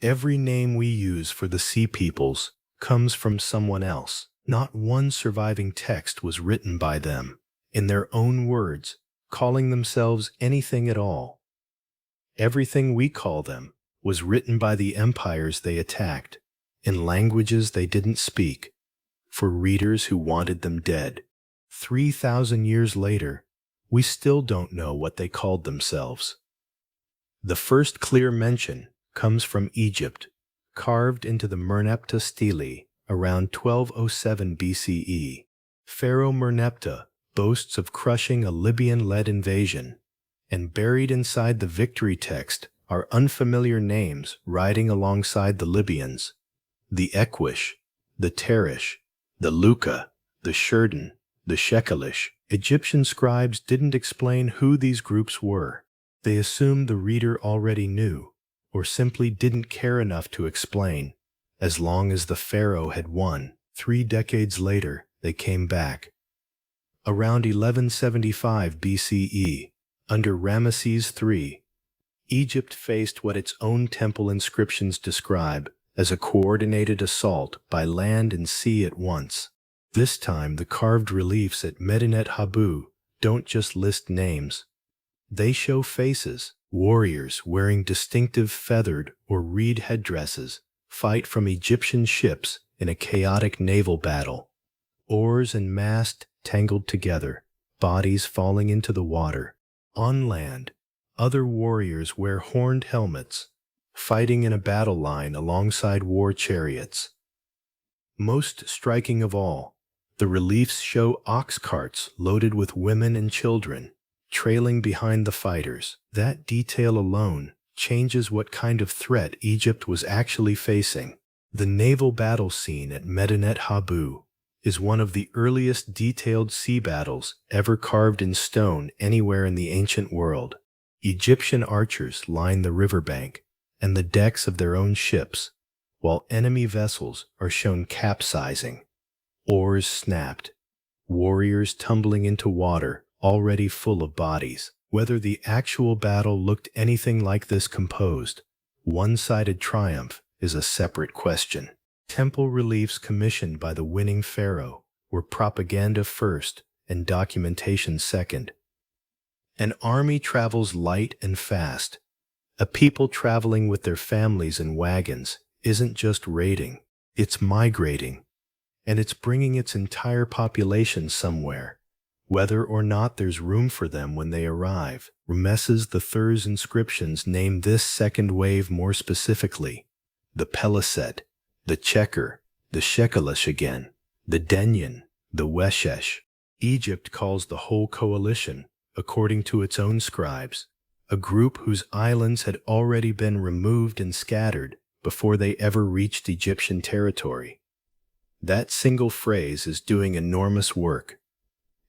Every name we use for the sea peoples comes from someone else. Not one surviving text was written by them, in their own words, calling themselves anything at all. Everything we call them was written by the empires they attacked, in languages they didn't speak, for readers who wanted them dead. 3,000 years later, we still don't know what they called themselves. The first clear mention comes from Egypt, carved into the Merneptah Stele around 1207 BCE. Pharaoh Merneptah boasts of crushing a Libyan-led invasion, and buried inside the victory text are unfamiliar names riding alongside the Libyans: the Ekwish, the Teresh, the Luka, the Sherden, the Shekelesh. Egyptian scribes didn't explain who these groups were. They assumed the reader already knew, or simply didn't care enough to explain. As long as the pharaoh had won, 3 decades later, they came back. Around 1175 BCE, under Ramesses III, Egypt faced what its own temple inscriptions describe as a coordinated assault by land and sea at once. This time, the carved reliefs at Medinet Habu don't just list names. They show faces. Warriors wearing distinctive feathered or reed headdresses fight from Egyptian ships in a chaotic naval battle. Oars and mast tangled together, bodies falling into the water. On land, other warriors wear horned helmets, fighting in a battle line alongside war chariots. Most striking of all, the reliefs show ox carts loaded with women and children, trailing behind the fighters. That detail alone changes what kind of threat Egypt was actually facing. The naval battle scene at Medinet Habu is one of the earliest detailed sea battles ever carved in stone anywhere in the ancient world. Egyptian archers line the riverbank and the decks of their own ships, while enemy vessels are shown capsizing, oars snapped, warriors tumbling into water already full of bodies. Whether the actual battle looked anything like this composed, one-sided triumph is a separate question. Temple reliefs commissioned by the winning pharaoh were propaganda first and documentation second. An army travels light and fast. A people traveling with their families in wagons isn't just raiding, it's migrating, and it's bringing its entire population somewhere, whether or not there's room for them when they arrive. Ramesses III's inscriptions name this second wave more specifically: the Peleset, the Checker, the Shekelesh again, the Denyen, the Weshesh. Egypt calls the whole coalition, according to its own scribes, a group whose islands had already been removed and scattered before they ever reached Egyptian territory. That single phrase is doing enormous work.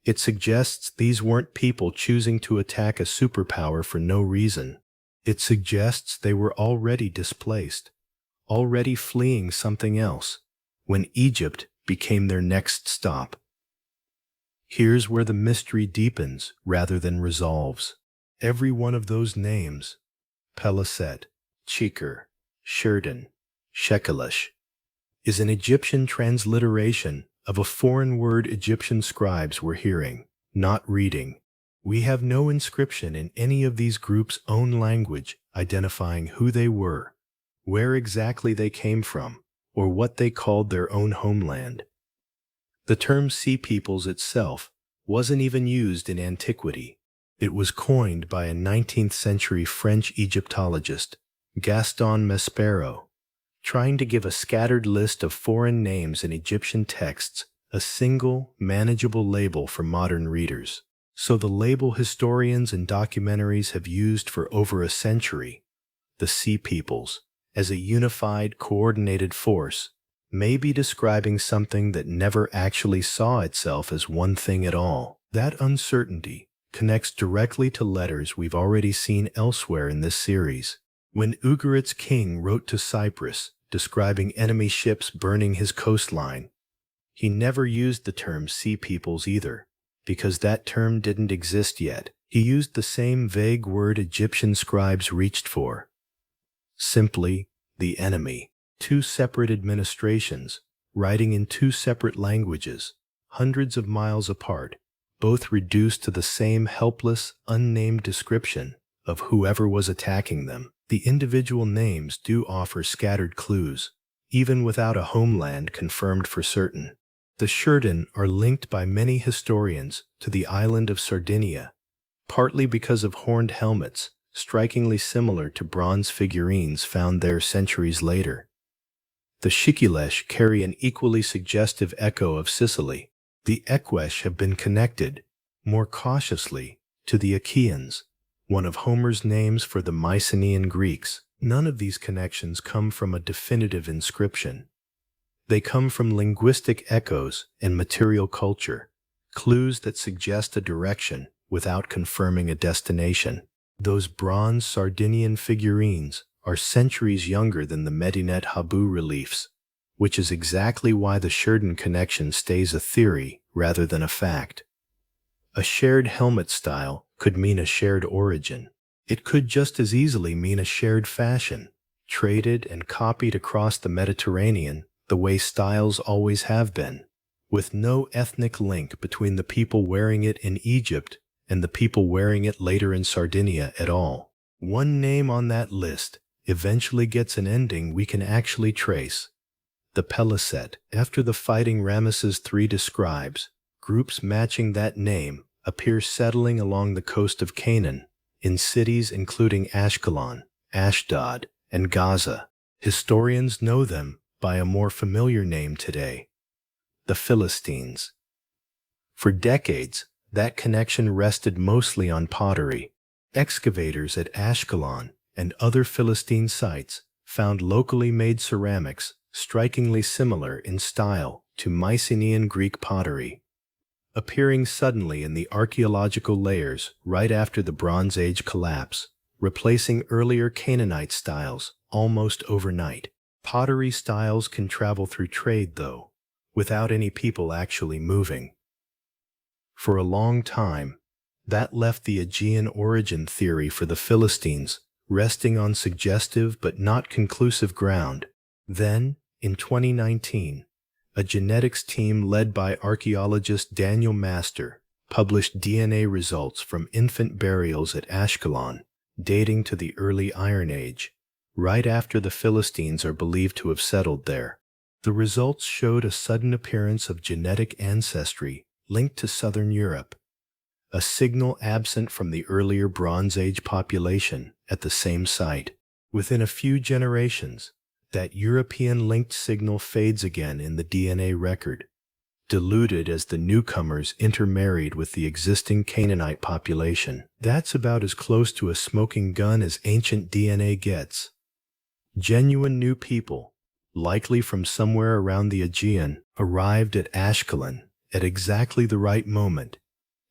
It suggests these weren't people choosing to attack a superpower for no reason. It suggests they were already displaced, already fleeing something else, when Egypt became their next stop. Here's where the mystery deepens rather than resolves. Every one of those names, Peleset, Checker, Sherden, Shekelesh, is an Egyptian transliteration of a foreign word Egyptian scribes were hearing, not reading. We have no inscription in any of these groups' own language identifying who they were, where exactly they came from, or what they called their own homeland. The term Sea Peoples itself wasn't even used in antiquity. It was coined by a 19th century French Egyptologist, Gaston Maspero, trying to give a scattered list of foreign names in Egyptian texts a single, manageable label for modern readers. So the label historians and documentaries have used for over a century, the Sea Peoples, as a unified, coordinated force, may be describing something that never actually saw itself as one thing at all. That uncertainty connects directly to letters we've already seen elsewhere in this series. When Ugarit's king wrote to Cyprus, describing enemy ships burning his coastline, he never used the term Sea Peoples either, because that term didn't exist yet. He used the same vague word Egyptian scribes reached for: simply the enemy. Two separate administrations, writing in two separate languages, hundreds of miles apart, both reduced to the same helpless, unnamed description of whoever was attacking them. The individual names do offer scattered clues, even without a homeland confirmed for certain. The Sherden are linked by many historians to the island of Sardinia, partly because of horned helmets, strikingly similar to bronze figurines found there centuries later. The Shekelesh carry an equally suggestive echo of Sicily. The Ekwesh have been connected, more cautiously, to the Achaeans, one of Homer's names for the Mycenaean Greeks. None of these connections come from a definitive inscription. They come from linguistic echoes and material culture, clues that suggest a direction without confirming a destination. Those bronze Sardinian figurines are centuries younger than the Medinet Habu reliefs, which is exactly why the Sherden connection stays a theory rather than a fact. A shared helmet style could mean a shared origin. It could just as easily mean a shared fashion, traded and copied across the Mediterranean the way styles always have been, with no ethnic link between the people wearing it in Egypt and the people wearing it later in Sardinia at all. One name on that list eventually gets an ending we can actually trace. The Peleset. After the fighting Ramesses III describes, groups matching that name appear settling along the coast of Canaan, in cities including Ashkelon, Ashdod, and Gaza. Historians know them by a more familiar name today, the Philistines. For decades, that connection rested mostly on pottery. Excavators at Ashkelon and other Philistine sites found locally made ceramics strikingly similar in style to Mycenaean Greek pottery, appearing suddenly in the archaeological layers right after the Bronze Age collapse, replacing earlier Canaanite styles almost overnight. Pottery styles can travel through trade, though, without any people actually moving. For a long time, that left the Aegean origin theory for the Philistines resting on suggestive but not conclusive ground. Then, in 2019, a genetics team led by archaeologist Daniel Master published DNA results from infant burials at Ashkelon, dating to the early Iron Age, right after the Philistines are believed to have settled there. The results showed a sudden appearance of genetic ancestry linked to southern Europe, a signal absent from the earlier Bronze Age population at the same site. Within a few generations, that European-linked signal fades again in the DNA record, diluted as the newcomers intermarried with the existing Canaanite population. That's about as close to a smoking gun as ancient DNA gets. Genuine new people, likely from somewhere around the Aegean, arrived at Ashkelon at exactly the right moment,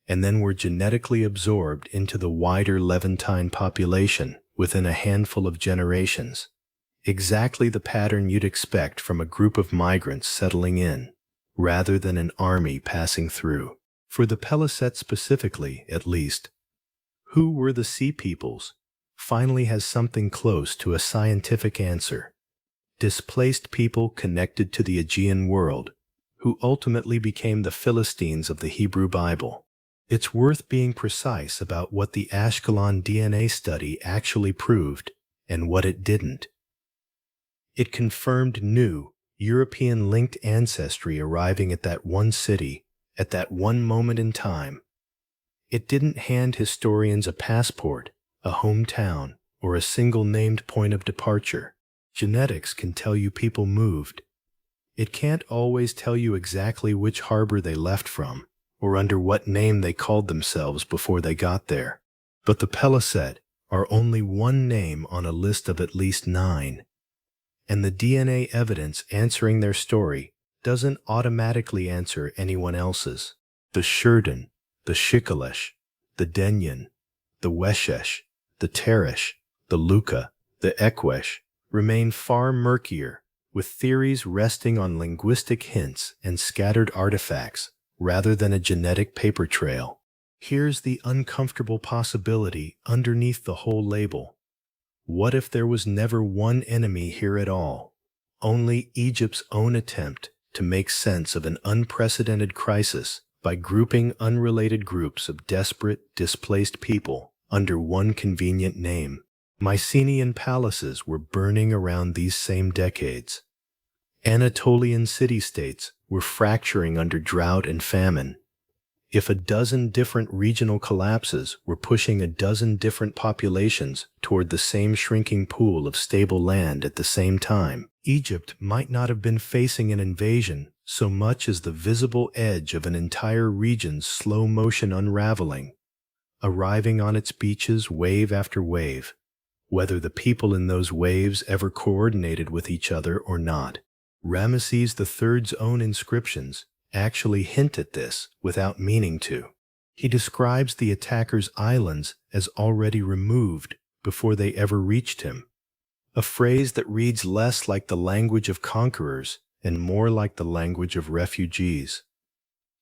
and then were genetically absorbed into the wider Levantine population within a handful of generations. Exactly the pattern you'd expect from a group of migrants settling in, rather than an army passing through. For the Peleset specifically, at least, who were the Sea Peoples finally has something close to a scientific answer. Displaced people connected to the Aegean world, who ultimately became the Philistines of the Hebrew Bible. It's worth being precise about what the Ashkelon DNA study actually proved and what it didn't. It confirmed new, European-linked ancestry arriving at that one city, at that one moment in time. It didn't hand historians a passport, a hometown, or a single named point of departure. Genetics can tell you people moved. It can't always tell you exactly which harbor they left from, or under what name they called themselves before they got there. But the Peleset are only one name on a list of at least 9. And the DNA evidence answering their story doesn't automatically answer anyone else's. The Sherden, the Shekelesh, the Denyen, the Weshesh, the Teresh, the Luca, the Ekwesh remain far murkier, with theories resting on linguistic hints and scattered artifacts rather than a genetic paper trail. Here's the uncomfortable possibility underneath the whole label. What if there was never one enemy here at all? Only Egypt's own attempt to make sense of an unprecedented crisis by grouping unrelated groups of desperate, displaced people under one convenient name. Mycenaean palaces were burning around these same decades. Anatolian city-states were fracturing under drought and famine. If a dozen different regional collapses were pushing a dozen different populations toward the same shrinking pool of stable land at the same time, Egypt might not have been facing an invasion so much as the visible edge of an entire region's slow motion unraveling, arriving on its beaches wave after wave, whether the people in those waves ever coordinated with each other or not. Ramesses III's own inscriptions actually hint at this without meaning to. He describes the attackers' islands as already removed before they ever reached him, a phrase that reads less like the language of conquerors and more like the language of refugees,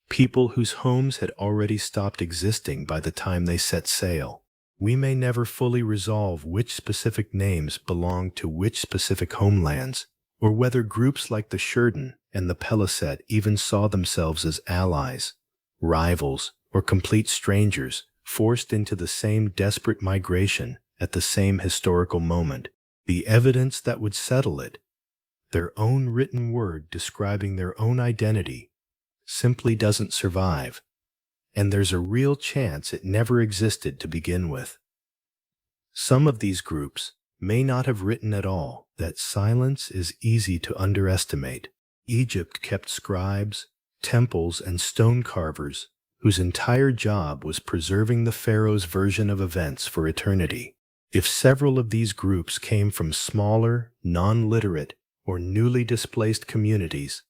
people whose homes had already stopped existing by the time they set sail. We may never fully resolve which specific names belong to which specific homelands, or whether groups like the Sherden and the Peleset even saw themselves as allies, rivals, or complete strangers forced into the same desperate migration at the same historical moment. The evidence that would settle it, their own written word describing their own identity, simply doesn't survive, and there's a real chance it never existed to begin with. Some of these groups may not have written at all. That silence is easy to underestimate. Egypt kept scribes, temples, and stone carvers whose entire job was preserving the pharaoh's version of events for eternity. If several of these groups came from smaller, non-literate, or newly displaced communities,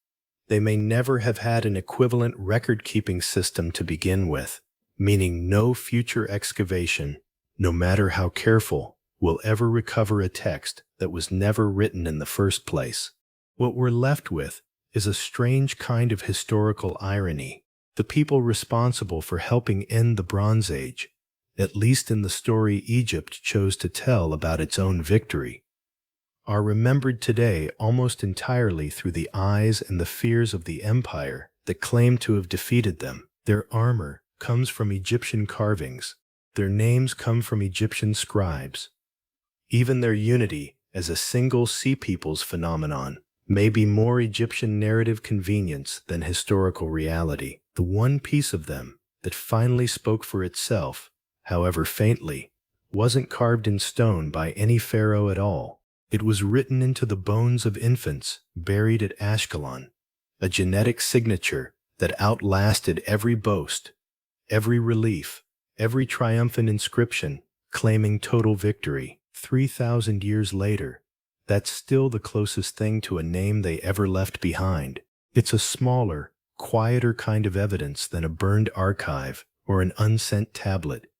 they may never have had an equivalent record-keeping system to begin with, meaning no future excavation, no matter how careful, will ever recover a text that was never written in the first place. What we're left with is a strange kind of historical irony. The people responsible for helping end the Bronze Age, at least in the story Egypt chose to tell about its own victory, are remembered today almost entirely through the eyes and the fears of the empire that claimed to have defeated them. Their armor comes from Egyptian carvings. Their names come from Egyptian scribes. Even their unity as a single sea people's phenomenon may be more Egyptian narrative convenience than historical reality. The one piece of them that finally spoke for itself, however faintly, wasn't carved in stone by any pharaoh at all. It was written into the bones of infants buried at Ashkelon, a genetic signature that outlasted every boast, every relief, every triumphant inscription claiming total victory. 3,000 years later, that's still the closest thing to a name they ever left behind. It's a smaller, quieter kind of evidence than a burned archive or an unsent tablet.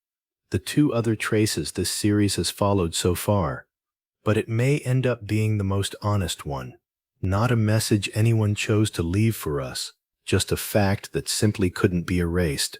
The two other traces this series has followed so far, but it may end up being the most honest one. Not a message anyone chose to leave for us, just a fact that simply couldn't be erased.